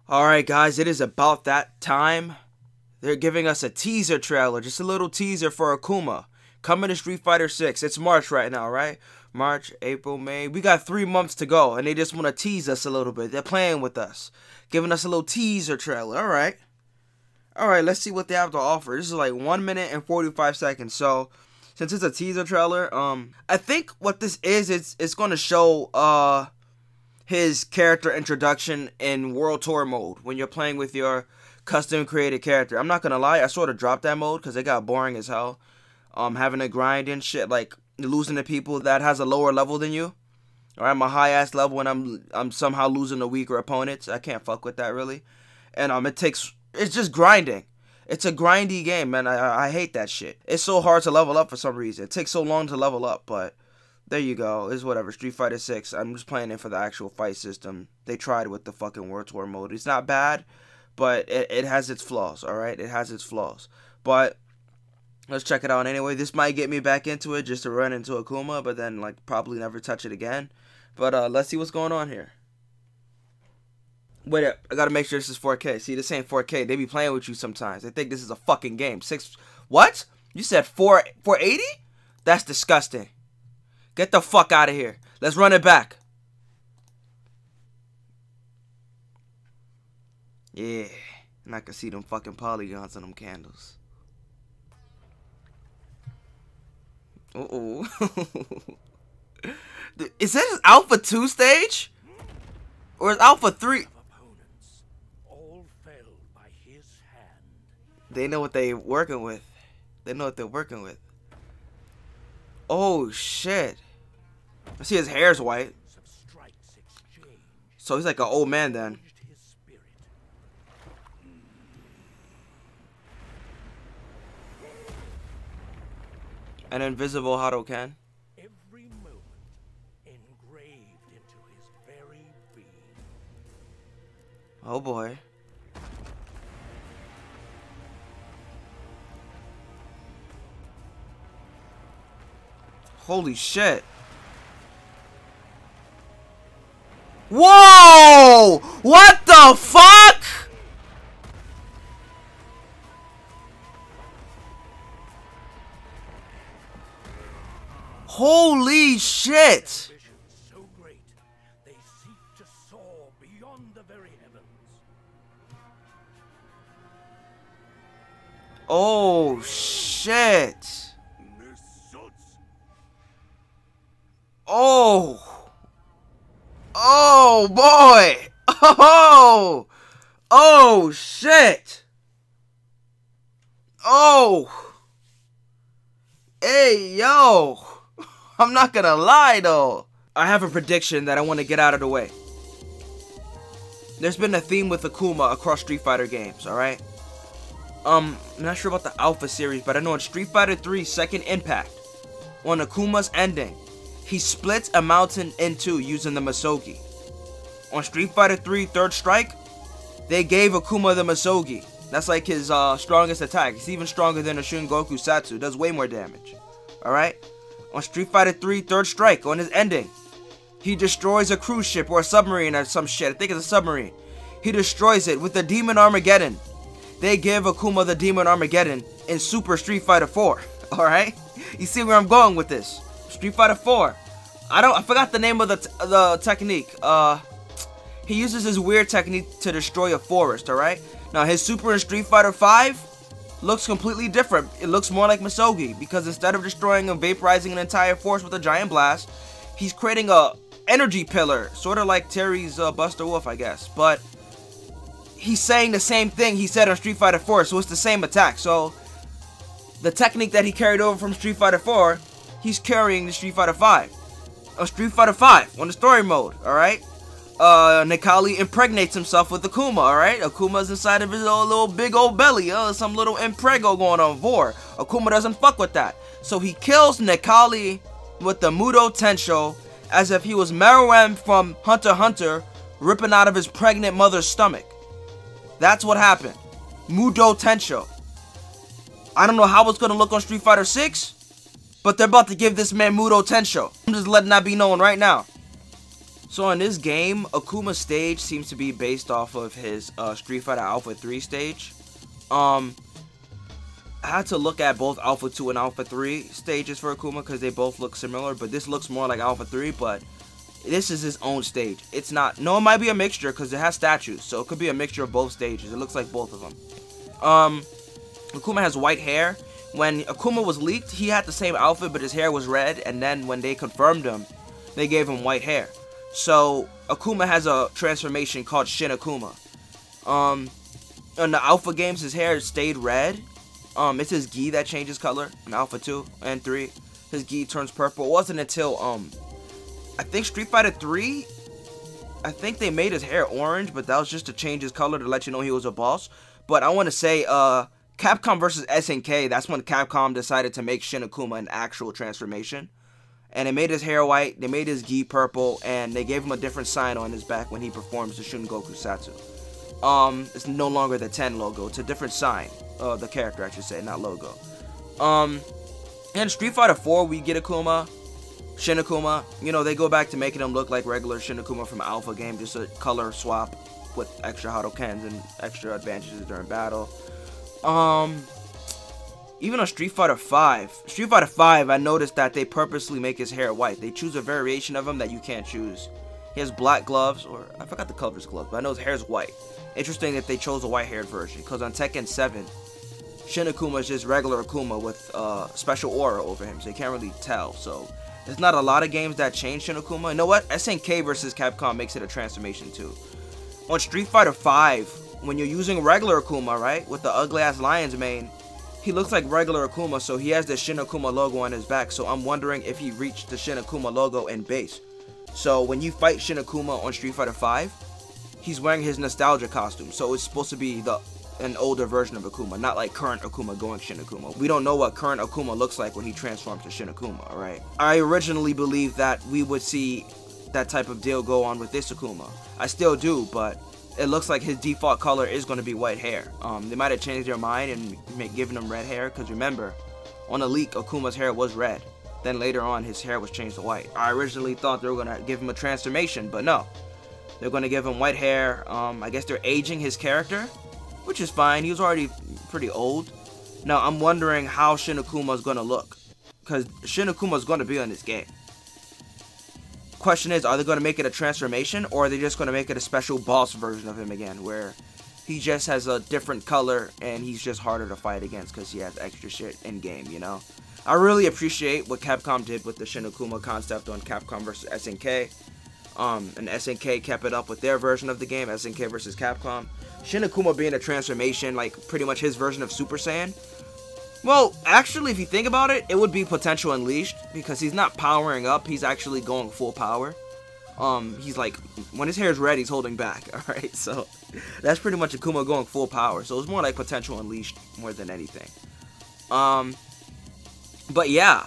Alright guys, it is about that time. They're giving us a teaser trailer, just a little teaser for Akuma. Coming to Street Fighter 6. It's March right now, right? March, April, May. We got 3 months to go, and they just want to tease us a little bit. They're playing with us. Giving us a little teaser trailer, alright. Alright, let's see what they have to offer. This is like 1 minute and 45 seconds, so since it's a teaser trailer, I think what this is, it's going to show, his character introduction in World Tour mode when you're playing with your custom created character. I'm not gonna lie, I sort of dropped that mode because it got boring as hell. Having to grind and shit, like losing to people that has a lower level than you. Or I'm a high ass level and I'm somehow losing to weaker opponents. I can't fuck with that really. And it's just grinding. It's a grindy game, man. I hate that shit. It's so hard to level up for some reason. It takes so long to level up, but there you go. It's whatever. Street Fighter 6. I'm just playing it for the actual fight system. They tried with the fucking World Tour mode. It's not bad, but it has its flaws, alright? It has its flaws. But let's check it out anyway. This might get me back into it just to run into Akuma, but then like probably never touch it again. But let's see what's going on here. Wait up. I gotta make sure this is 4K. See, this ain't 4K. They be playing with you sometimes. They think this is a fucking game. What? You said 480? That's disgusting. Get the fuck out of here. Let's run it back. Yeah. And I can see them fucking polygons on them candles. Uh-oh. Is this Alpha 2 stage? Or is Alpha 3? They know what they're working with. They know what they're working with. Oh, shit. I see his hair's white. So he's like an old man then. An invisible Hadoken. Every moment engraved into his very being. Oh boy. Holy shit. Whoa! What the fuck? Holy shit! So great, they seek to soar beyond the very heavens. Oh shit! Oh! Oh boy! Oh! Oh shit! Oh! Hey yo! I'm not gonna lie though. I have a prediction that I want to get out of the way. There's been a theme with Akuma across Street Fighter games, alright? I'm not sure about the Alpha series, but I know in Street Fighter 3 Second Impact, on Akuma's ending, he splits a mountain in two using the Masogi. On Street Fighter 3 Third Strike, they gave Akuma the Masogi. That's like his strongest attack. It's even stronger than a Goku Satsu. It does way more damage. Alright? On Street Fighter 3 Third Strike, on his ending, he destroys a cruise ship or a submarine or some shit. I think it's a submarine. He destroys it with the Demon Armageddon. They give Akuma the Demon Armageddon in Super Street Fighter 4. Alright? You see where I'm going with this? Street Fighter 4. I forgot the name of the technique. He uses his weird technique to destroy a forest, alright? Now his Super in Street Fighter 5 looks completely different. It looks more like Masogi, because instead of destroying and vaporizing an entire forest with a giant blast, he's creating a energy pillar, sort of like Terry's Buster Wolf, I guess. But he's saying the same thing he said on Street Fighter 4, so it's the same attack. So the technique that he carried over from Street Fighter 4, he's carrying the Street Fighter 5. On Street Fighter 5, on the story mode, alright? Nekali impregnates himself with Akuma, alright? Akuma's inside of his little big old belly, some little imprego going on, Vor. Akuma doesn't fuck with that. So he kills Nekali with the Mudo Tensho as if he was Meruem from Hunter x Hunter ripping out of his pregnant mother's stomach. That's what happened. Mudo Tensho. I don't know how it's gonna look on Street Fighter 6, but they're about to give this man Mudo Tensho. I'm just letting that be known right now. So in this game, Akuma's stage seems to be based off of his Street Fighter Alpha 3 stage. I had to look at both Alpha 2 and Alpha 3 stages for Akuma because they both look similar, but this looks more like Alpha 3, but this is his own stage. It's not, no, it might be a mixture because it has statues, so it could be a mixture of both stages. It looks like both of them. Akuma has white hair. When Akuma was leaked, he had the same outfit, but his hair was red, and then when they confirmed him, they gave him white hair. So, Akuma has a transformation called Shin Akuma. In the Alpha games, his hair stayed red. It's his gi that changes color in Alpha 2 and 3. His gi turns purple. It wasn't until, I think Street Fighter 3, I think they made his hair orange, but that was just to change his color to let you know he was a boss. But I want to say, Capcom versus SNK, that's when Capcom decided to make Shin Akuma an actual transformation. And they made his hair white, they made his gi purple, and they gave him a different sign on his back when he performs the Shun Goku Satsu. It's no longer the 10 logo, it's a different sign. The character, I should say, not logo. In Street Fighter 4, we get Akuma, Shin Akuma. You know, they go back to making him look like regular Shin Akuma from Alpha game, just a color swap with extra Hadokens and extra advantages during battle. Even on Street Fighter 5, I noticed that they purposely make his hair white. They choose a variation of him that you can't choose. He has black gloves, or I forgot the color of his gloves, but I know his hair is white. Interesting that they chose a white-haired version, because on Tekken 7, Shin Akuma is just regular Akuma with special aura over him, so you can't really tell. So there's not a lot of games that change Shin Akuma. You know what? SNK versus Capcom makes it a transformation too. On Street Fighter 5, when you're using regular Akuma, right, with the ugly-ass lion's mane, he looks like regular Akuma, so he has the Shin Akuma logo on his back, so I'm wondering if he reached the Shin Akuma logo in base. So when you fight Shin Akuma on Street Fighter 5, he's wearing his nostalgia costume, so it's supposed to be an older version of Akuma, not like current Akuma going Shin Akuma. We don't know what current Akuma looks like when he transforms to Shin Akuma, alright? I originally believed that we would see that type of deal go on with this Akuma. I still do, but it looks like his default color is going to be white hair. They might have changed their mind and given him red hair, because remember, on the leak, Akuma's hair was red. Then later on, his hair was changed to white. I originally thought they were going to give him a transformation, but no. They're going to give him white hair. I guess they're aging his character, which is fine. He was already pretty old. Now, I'm wondering how Shin Akuma is going to look, because Shin Akuma is going to be on this game. Question is, are they going to make it a transformation, or are they just going to make it a special boss version of him again, where he just has a different color and he's just harder to fight against because he has extra shit in game, you know? I really appreciate what Capcom did with the Shin Akuma concept on Capcom vs SNK. And SNK kept it up with their version of the game, SNK vs Capcom. Shin Akuma being a transformation, like pretty much his version of Super Saiyan. Well, actually, if you think about it, it would be Potential Unleashed, because he's not powering up, he's actually going full power. He's like, when his hair is red, he's holding back, alright? So, that's pretty much Akuma going full power. So, it's more like Potential Unleashed more than anything. But yeah,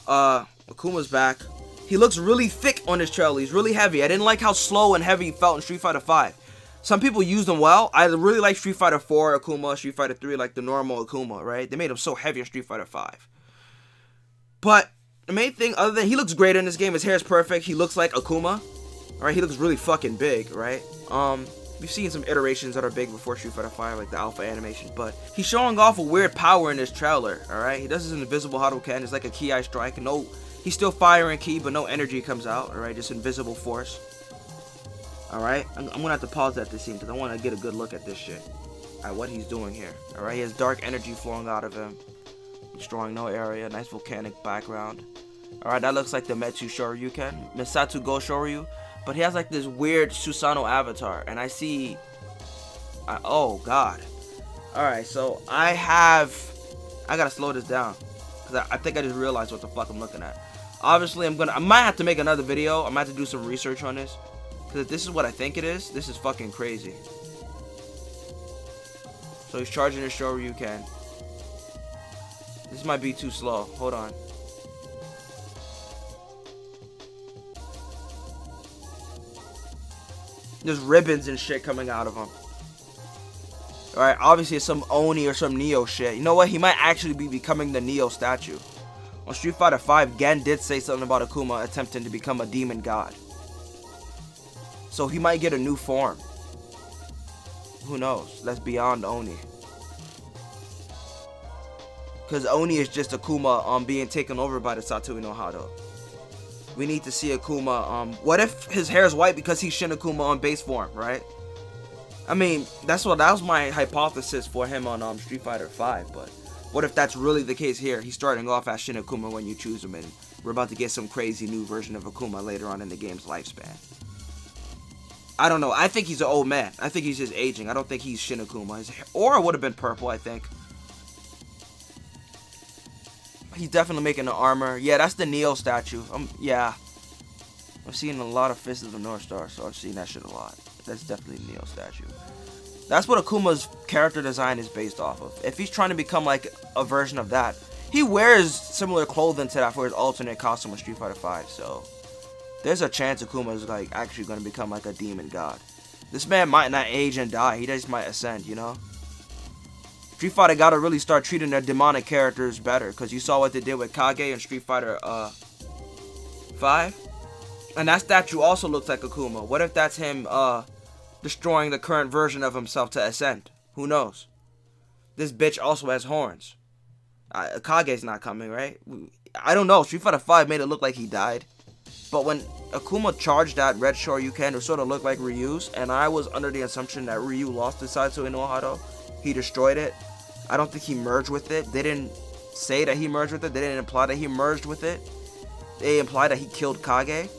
Akuma's back. He looks really thick on his trail. He's really heavy. I didn't like how slow and heavy he felt in Street Fighter 5. Some people used him well. I really like Street Fighter 4 Akuma, Street Fighter 3, like the normal Akuma, right? They made him so heavy in Street Fighter 5. But the main thing, other than he looks great in this game, his hair is perfect. He looks like Akuma, alright? He looks really fucking big, right? We've seen some iterations that are big before Street Fighter 5, like the Alpha animation, but he's showing off a weird power in this trailer, alright? He does his invisible Hadouken. It's like a Ki strike. No, he's still firing Ki, but no energy comes out, alright? Just invisible force. Alright, I'm gonna have to pause at this scene because I want to get a good look at this shit. At what he's doing here. Alright, he has dark energy flowing out of him. Destroying no area. Nice volcanic background. Alright, that looks like the Metsu Shoryuken. Misatsu Go Shoryu. But he has like this weird Susanoo avatar. And I see... oh, God. Alright, so I gotta slow this down. Because I think I just realized what the fuck I'm looking at. Obviously, I might have to make another video. I might have to do some research on this. Because if this is what I think it is, this is fucking crazy. So he's charging his Shoryuken. This might be too slow. Hold on. There's ribbons and shit coming out of him. Alright, obviously it's some Oni or some Neo shit. You know what? He might actually be becoming the Neo statue. On Street Fighter 5, Gen did say something about Akuma attempting to become a demon god. So he might get a new form. Who knows? That's beyond Oni. Because Oni is just Akuma being taken over by the Satoru no Hado. We need to see Akuma. What if his hair is white because he's Shin Akuma on base form, right? I mean, that was my hypothesis for him on Street Fighter 5. But what if that's really the case here? He's starting off as Shin Akuma when you choose him, and we're about to get some crazy new version of Akuma later on in the game's lifespan. I don't know. I think he's an old man. I think he's just aging. I don't think he's Shin Akuma. His aura would have been purple, I think. He's definitely making the armor. Yeah, that's the Neo statue. Yeah. I've seen a lot of Fists of the North Star, so I've seen that shit a lot. That's definitely Neo statue. That's what Akuma's character design is based off of. If he's trying to become like a version of that, he wears similar clothing to that for his alternate costume in Street Fighter 5, so there's a chance Akuma is like actually going to become like a demon god. This man might not age and die. He just might ascend, you know? Street Fighter gotta really start treating their demonic characters better, because you saw what they did with Kage in Street Fighter 5. And that statue also looks like Akuma. What if that's him destroying the current version of himself to ascend? Who knows? This bitch also has horns. Kage's not coming, right? I don't know. Street Fighter 5 made it look like he died. But when Akuma charged that red Shoryuken, it sort of looked like Ryu's. And I was under the assumption that Ryu lost his Satoru no Hado. He destroyed it. I don't think he merged with it. They didn't say that he merged with it. They didn't imply that he merged with it. They implied that he killed Kage.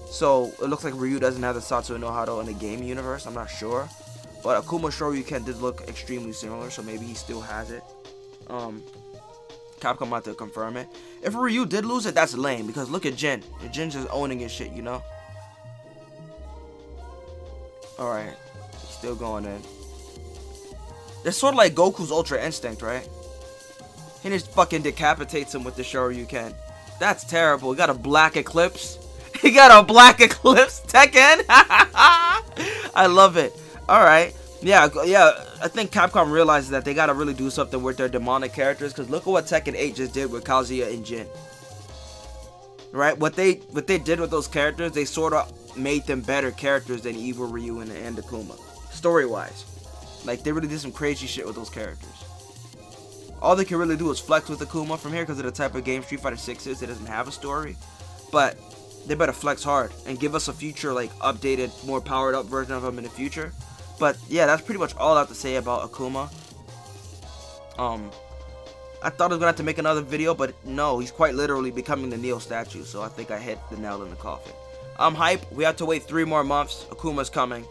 So it looks like Ryu doesn't have the Satoru no Hado in the game universe. I'm not sure. But Akuma Shoryuken did look extremely similar, so maybe he still has it. Capcom might have to confirm it. If Ryu did lose it, that's lame, because look at Jin. Jin's just owning his shit, you know? Alright. Still going in. It's sort of like Goku's Ultra Instinct, right? He just fucking decapitates him with the Shoryuken. That's terrible. He got a black eclipse. He got a black eclipse, Tekken. I love it. Alright. Yeah, I think Capcom realizes that they gotta really do something with their demonic characters, because look at what Tekken 8 just did with Kazuya and Jin. Right? What they did with those characters, they sort of made them better characters than Evil Ryu and Akuma. Story-wise. Like, they really did some crazy shit with those characters. All they can really do is flex with Akuma from here because of the type of game Street Fighter 6 is. It doesn't have a story. But they better flex hard and give us a future, like, updated, more powered up version of him in the future. But yeah, that's pretty much all I have to say about Akuma. I thought I was gonna have to make another video, but no, he's quite literally becoming the Neo statue, so I think I hit the nail in the coffin. I'm hype. We have to wait 3 more months. Akuma's coming.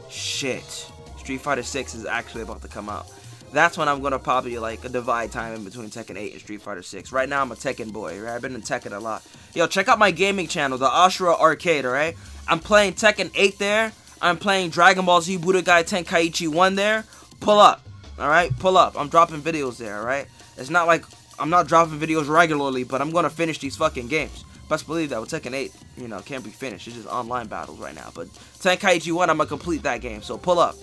Shit. Street Fighter 6 is actually about to come out. That's when I'm gonna probably like a divide time in between Tekken 8 and Street Fighter 6. Right now I'm a Tekken boy, right? I've been in Tekken a lot. Yo, check out my gaming channel, the Asura Arcade, alright? I'm playing Tekken 8 there. I'm playing Dragon Ball Z Budokai Tenkaichi 1 there. Pull up, alright? Pull up. I'm dropping videos there, alright? It's not like I'm not dropping videos regularly, but I'm gonna finish these fucking games. Best believe that with Tekken 8, you know, can't be finished. It's just online battles right now. But Tenkaichi 1, I'm gonna complete that game, so pull up.